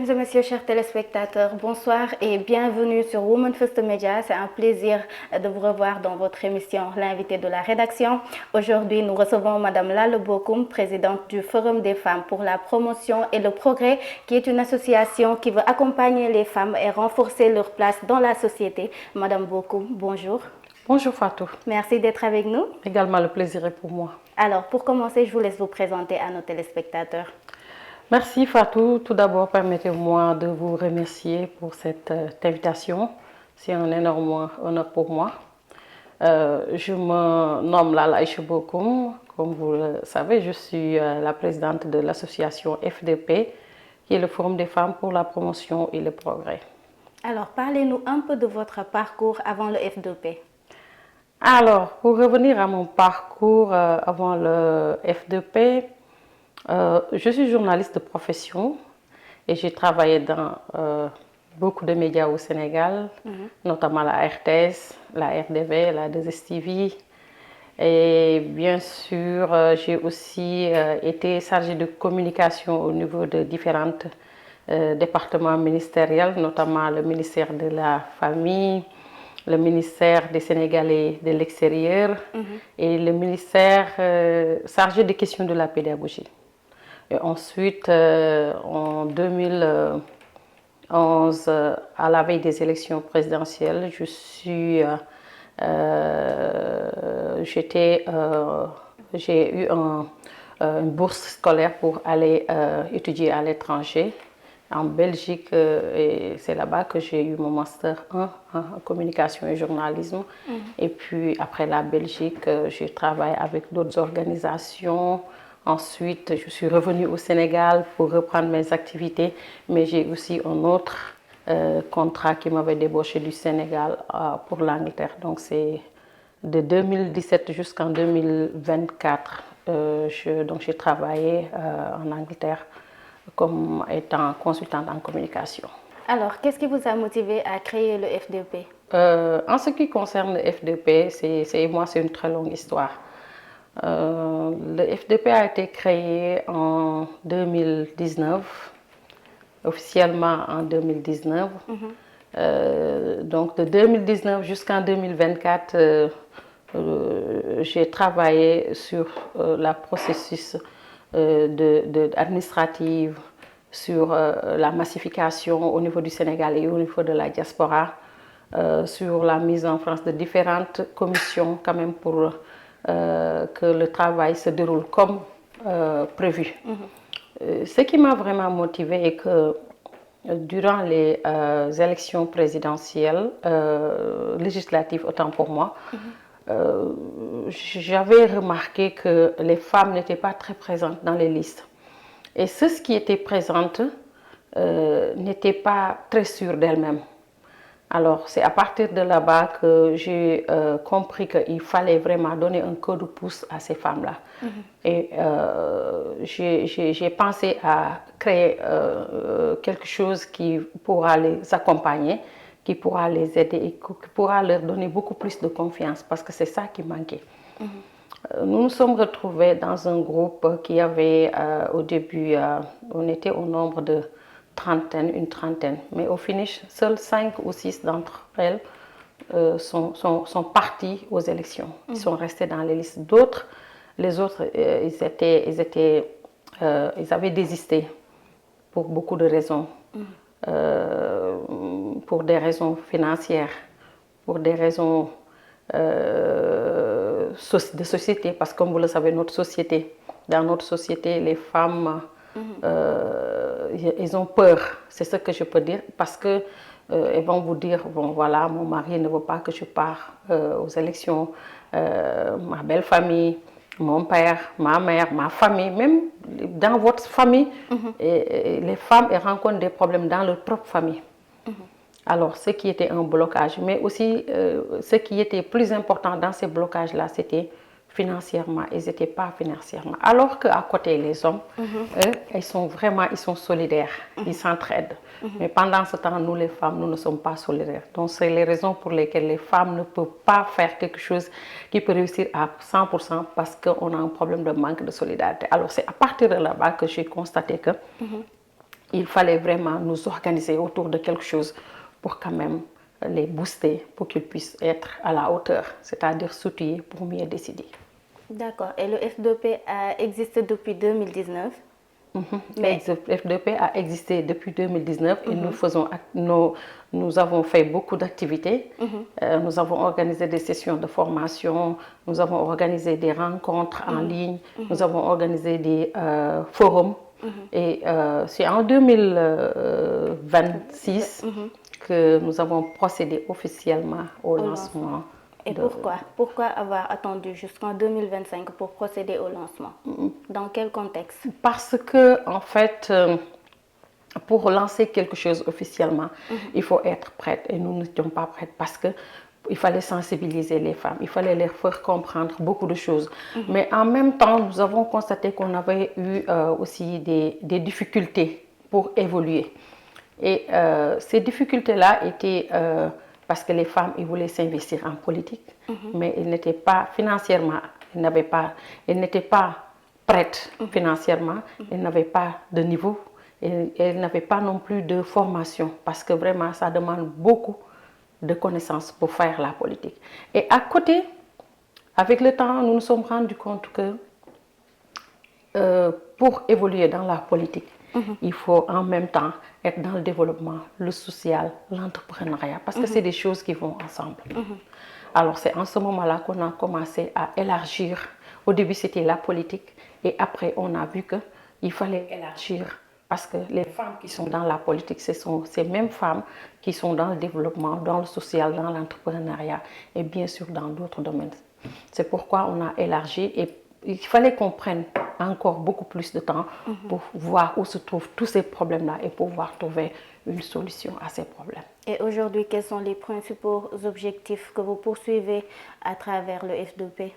Mesdames et messieurs, chers téléspectateurs, bonsoir et bienvenue sur Women First Media. C'est un plaisir de vous revoir dans votre émission L'invité de la rédaction. Aujourd'hui, nous recevons Madame Lalla Bokoum, présidente du Forum des femmes pour la promotion et le progrès, qui est une association qui veut accompagner les femmes et renforcer leur place dans la société. Madame Bokoum, bonjour. Bonjour Fatou. Merci d'être avec nous. Également, le plaisir est pour moi. Alors, pour commencer, je vous laisse vous présenter à nos téléspectateurs. Merci Fatou. Tout d'abord, permettez-moi de vous remercier pour cette invitation. C'est un énorme honneur pour moi. Je me nomme Lalla Bokoum. Comme vous le savez, je suis la présidente de l'association FDP, qui est le Forum des femmes pour la promotion et le progrès. Alors, parlez-nous un peu de votre parcours avant le FDP. Alors, pour revenir à mon parcours avant le FDP, je suis journaliste de profession et j'ai travaillé dans beaucoup de médias au Sénégal, notamment la RTS, la RDV, la 2STV. Et bien sûr, j'ai aussi été chargée de communication au niveau de différents départements ministériels, notamment le ministère de la Famille, le ministère des Sénégalais de l'extérieur et le ministère chargé des questions de la pédagogie. Et ensuite, en 2011, à la veille des élections présidentielles, j'ai eu une bourse scolaire pour aller étudier à l'étranger, en Belgique, et c'est là-bas que j'ai eu mon master 1 en communication et journalisme. Et puis après la Belgique, j'ai travaillé avec d'autres organisations. Ensuite, je suis revenue au Sénégal pour reprendre mes activités, mais j'ai aussi un autre contrat qui m'avait débauché du Sénégal pour l'Angleterre. Donc c'est de 2017 jusqu'en 2024. Donc j'ai travaillé en Angleterre comme étant consultante en communication. Alors, qu'est-ce qui vous a motivé à créer le FDP? En ce qui concerne le FDP, c'est une très longue histoire. Le FDP a été créé en 2019, officiellement en 2019. Donc de 2019 jusqu'en 2024, j'ai travaillé sur le processus administratif, sur la massification au niveau du Sénégal et au niveau de la diaspora, sur la mise en place de différentes commissions quand même pour que le travail se déroule comme prévu. Ce qui m'a vraiment motivée est que durant les élections présidentielles, législatives autant pour moi, j'avais remarqué que les femmes n'étaient pas très présentes dans les listes. Et ceux qui étaient présentes n'étaient pas très sûres d'elles-mêmes. Alors c'est à partir de là-bas que j'ai compris qu'il fallait vraiment donner un coup de pouce à ces femmes-là. Et j'ai pensé à créer quelque chose qui pourra les accompagner, qui pourra les aider et qui pourra leur donner beaucoup plus de confiance, parce que c'est ça qui manquait. Nous nous sommes retrouvés dans un groupe qui avait au début, on était au nombre de une trentaine, mais au finish, seuls 5 ou 6 d'entre elles sont parties aux élections. Ils sont restés dans les listes. Les autres, ils avaient désisté pour beaucoup de raisons. Pour des raisons financières, pour des raisons de société, parce que comme vous le savez, dans notre société, les femmes, ils ont peur, c'est ce que je peux dire, parce que ils vont vous dire, bon voilà, mon mari ne veut pas que je parte aux élections, ma belle famille, mon père, ma mère, ma famille, même dans votre famille, et les femmes elles rencontrent des problèmes dans leur propre famille. Alors, ce qui était un blocage, mais aussi ce qui était plus important dans ces blocages-là, c'était financièrement. Ils n'étaient pas financièrement. Alors qu'à côté, les hommes, eux, ils sont solidaires, ils s'entraident. Mais pendant ce temps, nous, les femmes, nous ne sommes pas solidaires. Donc, c'est les raisons pour lesquelles les femmes ne peuvent pas faire quelque chose qui peut réussir à 100% parce qu'on a un problème de manque de solidarité. Alors, c'est à partir de là-bas que j'ai constaté que il fallait vraiment nous organiser autour de quelque chose pour quand même les booster, pour qu'ils puissent être à la hauteur, c'est-à-dire s'outiller pour mieux décider. D'accord. Et le F2P a existé depuis 2019. Mais le F2P a existé depuis 2019 et nous avons fait beaucoup d'activités. Nous avons organisé des sessions de formation, nous avons organisé des rencontres en ligne, nous avons organisé des forums. Et c'est en 2026 que nous avons procédé officiellement au lancement. Et pourquoi avoir attendu jusqu'en 2025 pour procéder au lancement? Dans quel contexte? Parce que, en fait, pour lancer quelque chose officiellement, il faut être prête. Et nous n'étions pas prêtes parce qu'il fallait sensibiliser les femmes, il fallait leur faire comprendre beaucoup de choses. Mais en même temps, nous avons constaté qu'on avait eu aussi des difficultés pour évoluer. Et ces difficultés-là étaient parce que les femmes, ils voulaient s'investir en politique, mais elles n'étaient pas financièrement, elles n'étaient pas prêtes financièrement, elles n'avaient pas de niveau, et elles n'avaient pas non plus de formation, parce que vraiment, ça demande beaucoup de connaissances pour faire la politique. Et à côté, avec le temps, nous nous sommes rendus compte que pour évoluer dans la politique, il faut en même temps être dans le développement, le social, l'entrepreneuriat, parce que c'est des choses qui vont ensemble. Alors c'est en ce moment-là qu'on a commencé à élargir. Au début, c'était la politique et après, on a vu qu'il fallait élargir parce que les femmes qui sont dans la politique, ce sont ces mêmes femmes qui sont dans le développement, dans le social, dans l'entrepreneuriat et bien sûr dans d'autres domaines. C'est pourquoi on a élargi et il fallait qu'on prenne encore beaucoup plus de temps pour voir où se trouvent tous ces problèmes-là et pouvoir trouver une solution à ces problèmes. Et aujourd'hui, quels sont les principaux objectifs que vous poursuivez à travers le F2P?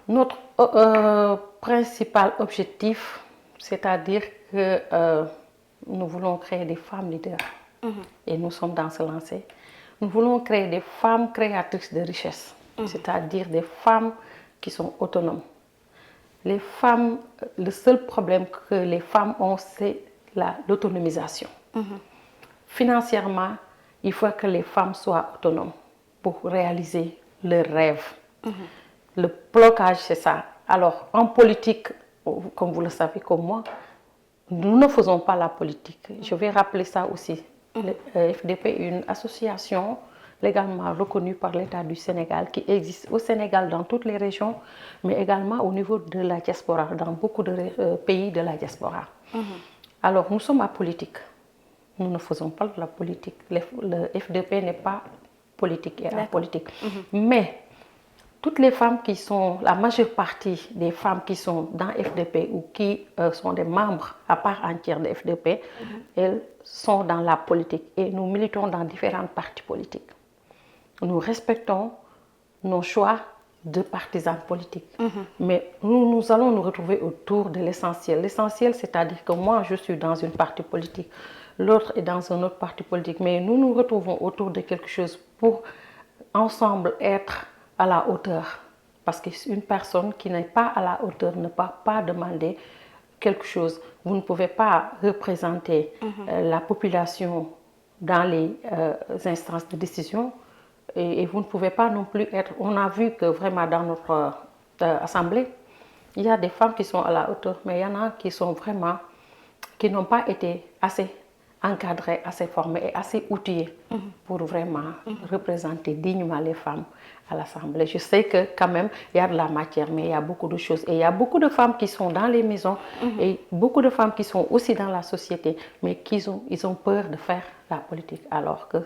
Notre principal objectif, c'est-à-dire que nous voulons créer des femmes leaders et nous sommes dans ce lancer. Nous voulons créer des femmes créatrices de richesse, c'est-à-dire des femmes qui sont autonomes. Les femmes, le seul problème que les femmes ont, c'est l'autonomisation. Financièrement, il faut que les femmes soient autonomes pour réaliser leurs rêves. Le blocage, c'est ça. Alors, en politique, comme vous le savez comme moi, nous ne faisons pas la politique. Je vais rappeler ça aussi. Le FDP est une association légalement reconnue par l'État du Sénégal qui existe au Sénégal dans toutes les régions, mais également au niveau de la diaspora, dans beaucoup de pays de la diaspora. Alors, nous sommes apolitiques. Nous ne faisons pas de la politique. Le FDP n'est pas politique et apolitique. Mais toutes les femmes qui sont, la majeure partie des femmes qui sont dans FDP ou qui sont des membres à part entière de FDP, elles sont dans la politique et nous militons dans différents partis politiques. Nous respectons nos choix de partisans politiques, mais nous allons nous retrouver autour de l'essentiel. L'essentiel, c'est-à-dire que moi, je suis dans une partie politique, l'autre est dans un autre parti politique, mais nous nous retrouvons autour de quelque chose pour ensemble être à la hauteur. Parce qu'une personne qui n'est pas à la hauteur ne peut pas demander quelque chose. Vous ne pouvez pas représenter la population dans les instances de décision et vous ne pouvez pas non plus être... On a vu que vraiment dans notre assemblée, il y a des femmes qui sont à la hauteur, mais il y en a qui sont vraiment... qui n'ont pas été assez encadrées, assez formées et assez outillées pour vraiment représenter dignement les femmes à l'Assemblée. Je sais que quand même, il y a de la matière, mais il y a beaucoup de choses. Et il y a beaucoup de femmes qui sont dans les maisons et beaucoup de femmes qui sont aussi dans la société, mais ils ont peur de faire la politique. Alors que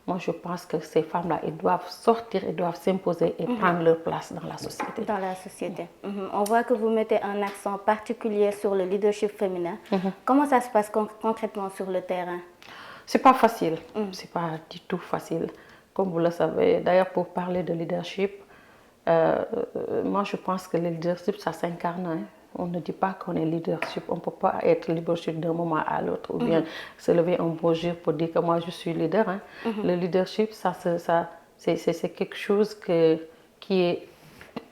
moi, je pense que ces femmes-là, elles doivent sortir, elles doivent s'imposer et prendre leur place dans la société. Dans la société. On voit que vous mettez un accent particulier sur le leadership féminin. Comment ça se passe concrètement sur le terrain? C'est pas facile. C'est pas du tout facile. Comme vous le savez, d'ailleurs, pour parler de leadership, moi, je pense que le leadership, ça s'incarne. Hein. On ne dit pas qu'on est leadership. On ne peut pas être leadership d'un moment à l'autre ou bien se lever un beau jour pour dire que moi, je suis leader. Hein. Le leadership, c'est quelque chose qui est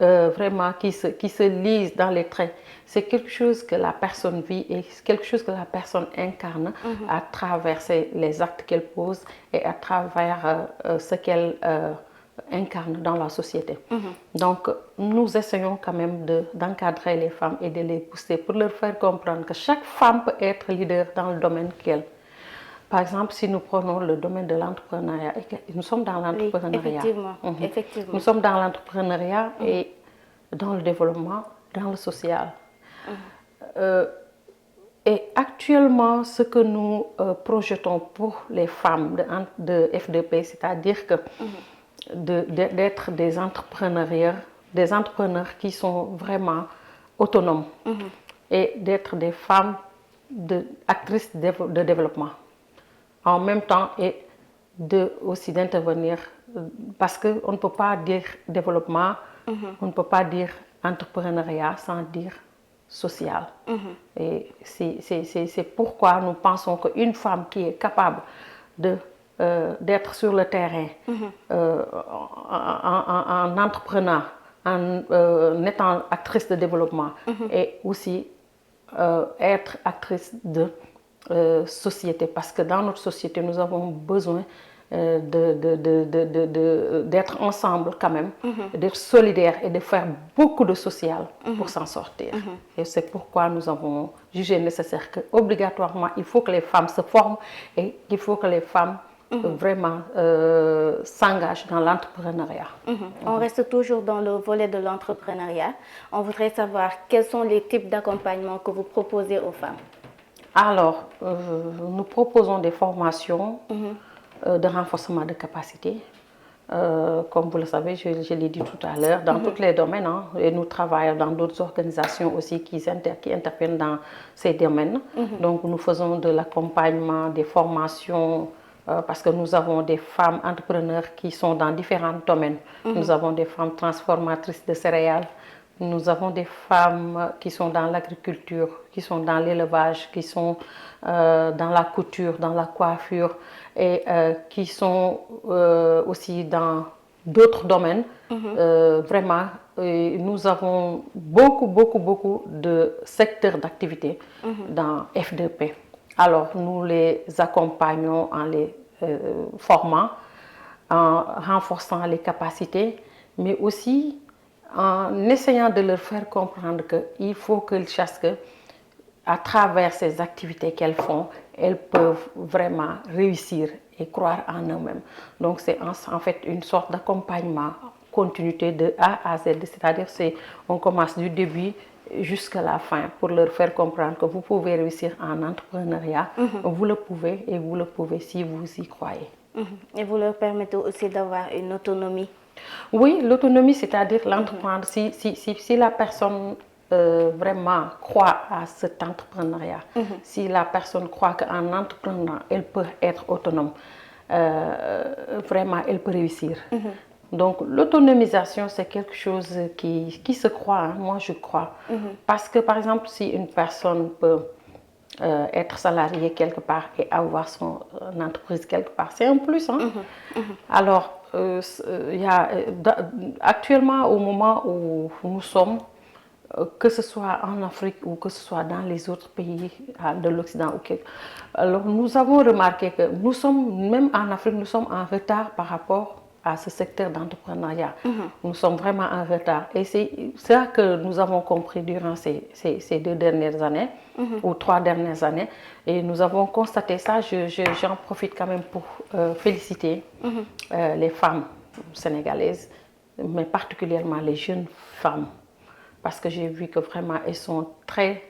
vraiment qui se lisent dans les traits. C'est quelque chose que la personne vit et quelque chose que la personne incarne à travers les actes qu'elle pose et à travers ce qu'elle incarne dans la société. Donc, nous essayons quand même d'encadrer les femmes et de les pousser pour leur faire comprendre que chaque femme peut être leader dans le domaine qu'elle. Par exemple, si nous prenons le domaine de l'entrepreneuriat, nous sommes dans l'entrepreneuriat. Oui, effectivement. Nous sommes dans l'entrepreneuriat et dans le développement, dans le social. Et actuellement, ce que nous projetons pour les femmes de F2P, c'est-à-dire que d'être des entrepreneurs qui sont vraiment autonomes et d'être des femmes actrices de développement. En même temps et aussi d'intervenir parce qu'on ne peut pas dire développement, on ne peut pas dire entrepreneuriat sans dire social. Et c'est pourquoi nous pensons qu'une femme qui est capable d'être sur le terrain en entreprenant, en étant actrice de développement et aussi être actrice de société, parce que dans notre société, nous avons besoin d'être ensemble quand même, d'être solidaires et de faire beaucoup de social pour s'en sortir. Et c'est pourquoi nous avons jugé nécessaire qu'obligatoirement, il faut que les femmes se forment et qu'il faut que les femmes vraiment s'engagent dans l'entrepreneuriat. On reste toujours dans le volet de l'entrepreneuriat. On voudrait savoir quels sont les types d'accompagnement que vous proposez aux femmes. Alors, nous proposons des formations de renforcement de capacité. Comme vous le savez, je l'ai dit tout à l'heure, dans tous les domaines. Et nous travaillons dans d'autres organisations aussi qui interviennent dans ces domaines. Donc, nous faisons de l'accompagnement, des formations, parce que nous avons des femmes entrepreneurs qui sont dans différents domaines. Nous avons des femmes transformatrices de céréales. Nous avons des femmes qui sont dans l'agriculture, qui sont dans l'élevage, qui sont dans la couture, dans la coiffure et qui sont aussi dans d'autres domaines. Vraiment, nous avons beaucoup de secteurs d'activité dans F2P. Alors, nous les accompagnons en les formant, en renforçant les capacités, mais aussi en essayant de leur faire comprendre qu'il faut qu'elles sachent qu'à travers ces activités qu'elles font, elles peuvent vraiment réussir et croire en eux-mêmes. Donc c'est en fait une sorte d'accompagnement, continuité de A à Z, c'est-à-dire on commence du début jusqu'à la fin pour leur faire comprendre que vous pouvez réussir en entrepreneuriat, vous le pouvez et vous le pouvez si vous y croyez. Et vous leur permettez aussi d'avoir une autonomie. Oui, l'autonomie, c'est-à-dire l'entreprendre. Si la personne vraiment croit à cet entrepreneuriat, si la personne croit qu'en entreprenant, elle peut être autonome, vraiment, elle peut réussir. Donc, l'autonomisation, c'est quelque chose qui se croit, moi je crois. Parce que, par exemple, si une personne peut être salariée quelque part et avoir son entreprise quelque part, c'est un plus. Alors, actuellement, au moment où nous sommes, que ce soit en Afrique ou que ce soit dans les autres pays de l'Occident, alors nous avons remarqué que nous sommes, même en Afrique, nous sommes en retard par rapport à ce secteur d'entrepreneuriat. Nous sommes vraiment en retard. Et c'est ça que nous avons compris durant ces 2 dernières années ou 3 dernières années. Et nous avons constaté ça. J'en profite quand même pour féliciter les femmes sénégalaises, mais particulièrement les jeunes femmes. Parce que j'ai vu que vraiment elles sont très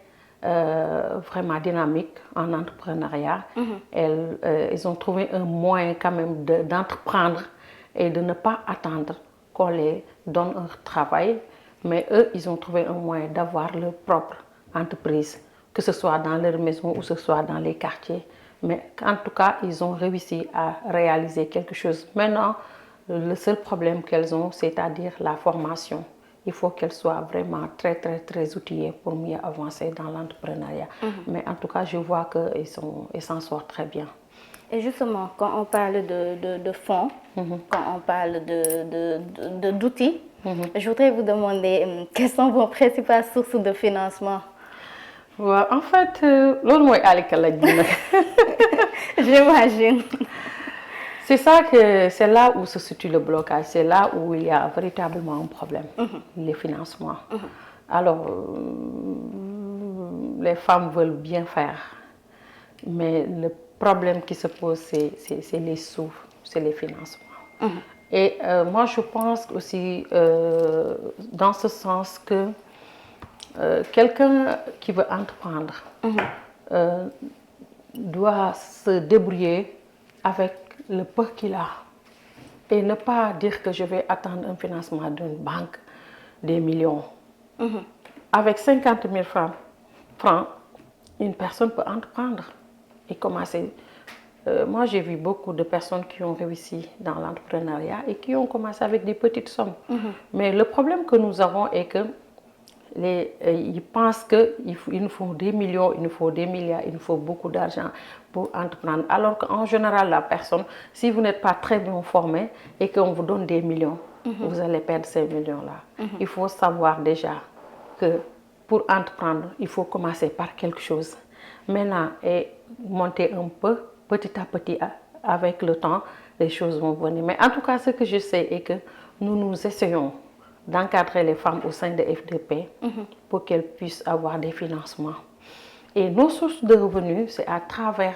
vraiment dynamiques en entrepreneuriat. Elles ont trouvé un moyen quand même d'entreprendre et de ne pas attendre qu'on les donne un travail, mais eux, ils ont trouvé un moyen d'avoir leur propre entreprise, que ce soit dans leur maison ou que ce soit dans les quartiers. Mais en tout cas, ils ont réussi à réaliser quelque chose. Maintenant, le seul problème qu'elles ont, c'est-à-dire la formation. Il faut qu'elles soient vraiment très outillées pour mieux avancer dans l'entrepreneuriat. Mais en tout cas, je vois qu'elles s'en sortent très bien. Et justement, quand on parle de fonds, quand on parle d'outils, Je voudrais vous demander quelles sont vos principales sources de financement? Ouais, en fait, loolu mooy alika laaj bi nag. J'imagine. C'est ça que c'est là où se situe le blocage, c'est là où il y a véritablement un problème, les financements. Alors, les femmes veulent bien faire, mais le problème qui se pose, c'est les sous, c'est les financements. Et moi, je pense aussi dans ce sens que quelqu'un qui veut entreprendre doit se débrouiller avec le peu qu'il a et ne pas dire que je vais attendre un financement d'une banque des millions. Avec 50 000 francs, une personne peut entreprendre et commencer. Moi, j'ai vu beaucoup de personnes qui ont réussi dans l'entrepreneuriat et qui ont commencé avec des petites sommes. Mais le problème que nous avons est que ils pensent qu'il nous faut des millions, il nous faut des milliards, il nous faut beaucoup d'argent pour entreprendre. Alors qu'en général, la personne, si vous n'êtes pas très bien formé et qu'on vous donne des millions, vous allez perdre ces millions-là. Il faut savoir déjà que pour entreprendre, il faut commencer par quelque chose. Maintenant, et monter un peu, petit à petit, avec le temps, les choses vont venir. Mais en tout cas, ce que je sais est que nous essayons d'encadrer les femmes au sein de FDP pour qu'elles puissent avoir des financements. Et nos sources de revenus, c'est à travers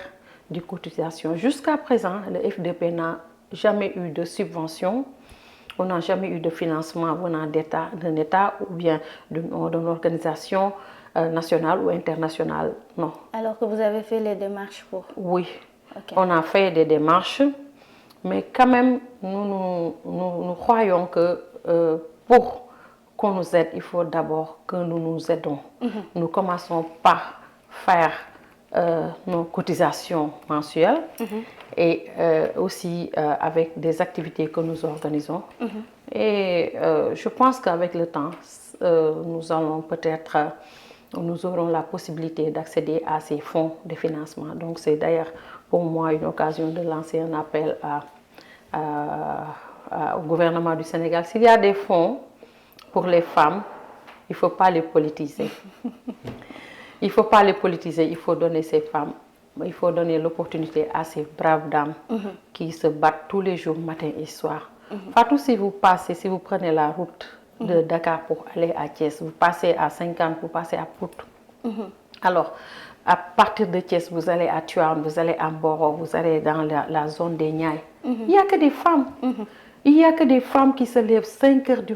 des cotisations. Jusqu'à présent, le FDP n'a jamais eu de subvention, on n'a jamais eu de financement venant d'un État ou bien d'une organisation nationale ou internationale, non. Alors que vous avez fait les démarches pour? Oui, Okay. On a fait des démarches, mais quand même, nous croyons que pour qu'on nous aide, il faut d'abord que nous nous aidons. Nous commençons par faire nos cotisations mensuelles et aussi avec des activités que nous organisons. Et je pense qu'avec le temps, nous allons peut-être, nous aurons la possibilité d'accéder à ces fonds de financement. Donc c'est d'ailleurs pour moi une occasion de lancer un appel au gouvernement du Sénégal. S'il y a des fonds pour les femmes, il ne faut pas les politiser. Il ne faut pas les politiser, il faut donner ces femmes, il faut donner l'opportunité à ces braves dames qui se battent tous les jours, matin et soir. Fatou, si vous prenez la route de Dakar pour aller à Thiès, vous passez à 50, vous passez à Pout. Alors, à partir de Thiès, vous allez à Tuan, vous allez à Mboro, vous allez dans la zone des Niayes. Il n'y a que des femmes. Il n'y a que des femmes qui se lèvent 5 heures du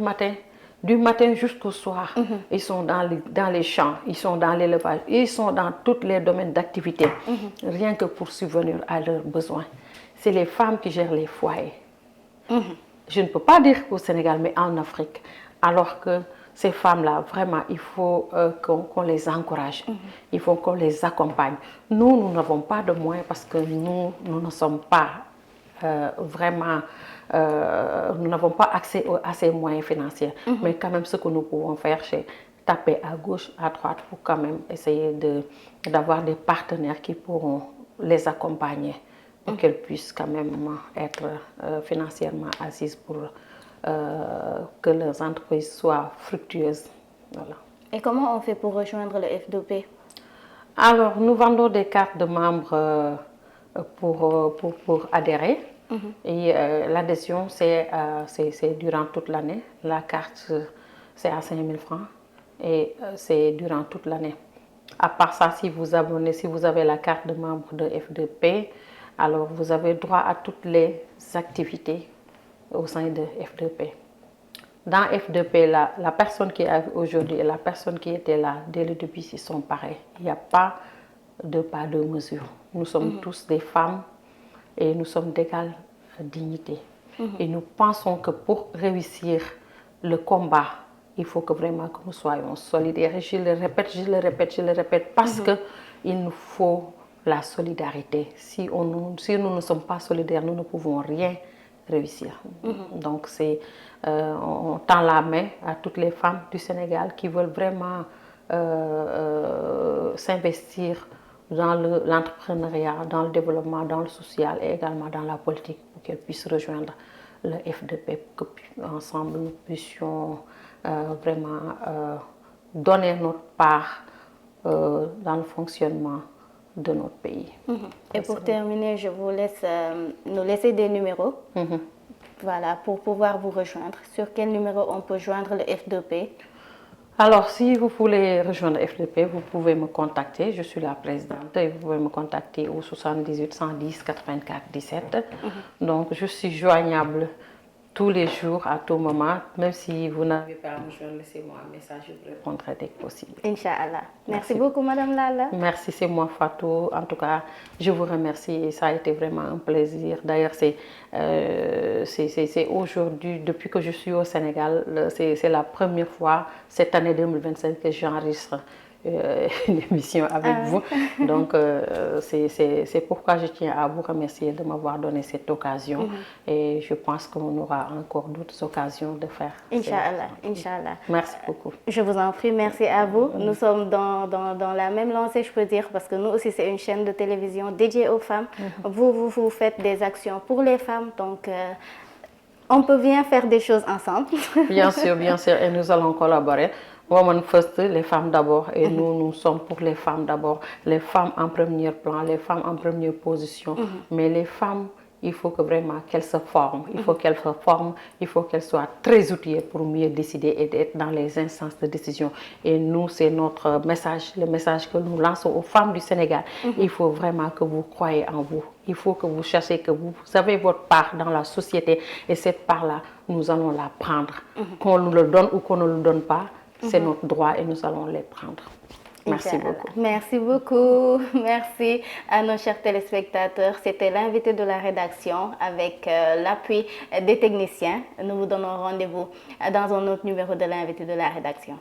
matin jusqu'au soir. Ils sont dans les champs, ils sont dans l'élevage, ils sont dans tous les domaines d'activité, rien que pour subvenir à leurs besoins. C'est les femmes qui gèrent les foyers. Je ne peux pas dire qu'au Sénégal, mais en Afrique. Alors que ces femmes-là, vraiment, il faut qu'on les encourage. Il faut qu'on les accompagne. Nous n'avons pas de moyens parce que nous ne sommes pas vraiment... nous n'avons pas accès à ces moyens financiers. Mais quand même, ce que nous pouvons faire, c'est taper à gauche, à droite pour quand même essayer d'avoir des partenaires qui pourront les accompagner pour qu'elles puissent quand même être financièrement assises pour que leurs entreprises soient fructueuses. Voilà. Et comment on fait pour rejoindre le F2P? Alors, nous vendons des cartes de membres pour adhérer. Et l'adhésion, c'est durant toute l'année. La carte, c'est à 5 000 francs et c'est durant toute l'année. À part ça, si vous avez la carte de membre de F2P, alors vous avez droit à toutes les activités au sein de F2P. Dans F2P, la personne qui est aujourd'hui et la personne qui était là dès le début, ils sont pareils. Il n'y a pas de mesure. Nous sommes tous des femmes et nous sommes d'égale dignité. Et nous pensons que pour réussir le combat, il faut que vraiment que nous soyons solidaires. Et je le répète, parce qu'il nous faut la solidarité. Si nous ne sommes pas solidaires, nous ne pouvons rien réussir. Donc on tend la main à toutes les femmes du Sénégal qui veulent vraiment s'investir dans l'entrepreneuriat, dans le développement, dans le social et également dans la politique pour qu'elles puissent rejoindre le F2P, que ensemble nous puissions vraiment donner notre part dans le fonctionnement de notre pays. Et pour terminer, je vous laisse nous laisser des numéros. Voilà, pour pouvoir vous rejoindre. Sur quel numéro on peut joindre le F2P? Alors, si vous voulez rejoindre FDP, vous pouvez me contacter. Je suis la présidente et vous pouvez me contacter au 78 110 84 17. Donc, je suis joignable tous les jours, à tout moment. Même si vous n'avez pas à me joindre, laissez-moi un message, je vous répondrai dès que possible. Inch'Allah. Merci beaucoup, Madame Lalla. Merci, c'est moi, Fatou. En tout cas, je vous remercie et ça a été vraiment un plaisir. D'ailleurs, c'est aujourd'hui, depuis que je suis au Sénégal, c'est la première fois cette année 2025 que j'enregistre une émission avec vous. Donc, c'est pourquoi je tiens à vous remercier de m'avoir donné cette occasion. Et je pense qu'on aura encore d'autres occasions de faire. Inch'Allah, Inch'Allah. Merci beaucoup. Je vous en prie, merci à vous. Nous sommes dans la même lancée, je peux dire, parce que nous aussi, c'est une chaîne de télévision dédiée aux femmes. Vous faites des actions pour les femmes, donc on peut bien faire des choses ensemble. Bien sûr, et nous allons collaborer. Women First, les femmes d'abord, et nous sommes pour les femmes d'abord. Les femmes en premier plan, les femmes en première position. Mais les femmes, il faut que vraiment qu'elles se forment. Il faut qu'elles se forment, il faut qu'elles soient très outillées pour mieux décider et d'être dans les instances de décision. Et nous, c'est notre message, le message que nous lançons aux femmes du Sénégal. Il faut vraiment que vous croyez en vous. Il faut que vous cherchiez, que vous avez votre part dans la société. Et cette part-là, nous allons la prendre. Qu'on nous le donne ou qu'on ne le donne pas, c'est notre droit et nous allons les prendre. Merci beaucoup. Merci beaucoup. Merci à nos chers téléspectateurs. C'était l'invité de la rédaction avec l'appui des techniciens. Nous vous donnons rendez-vous dans un autre numéro de l'invité de la rédaction.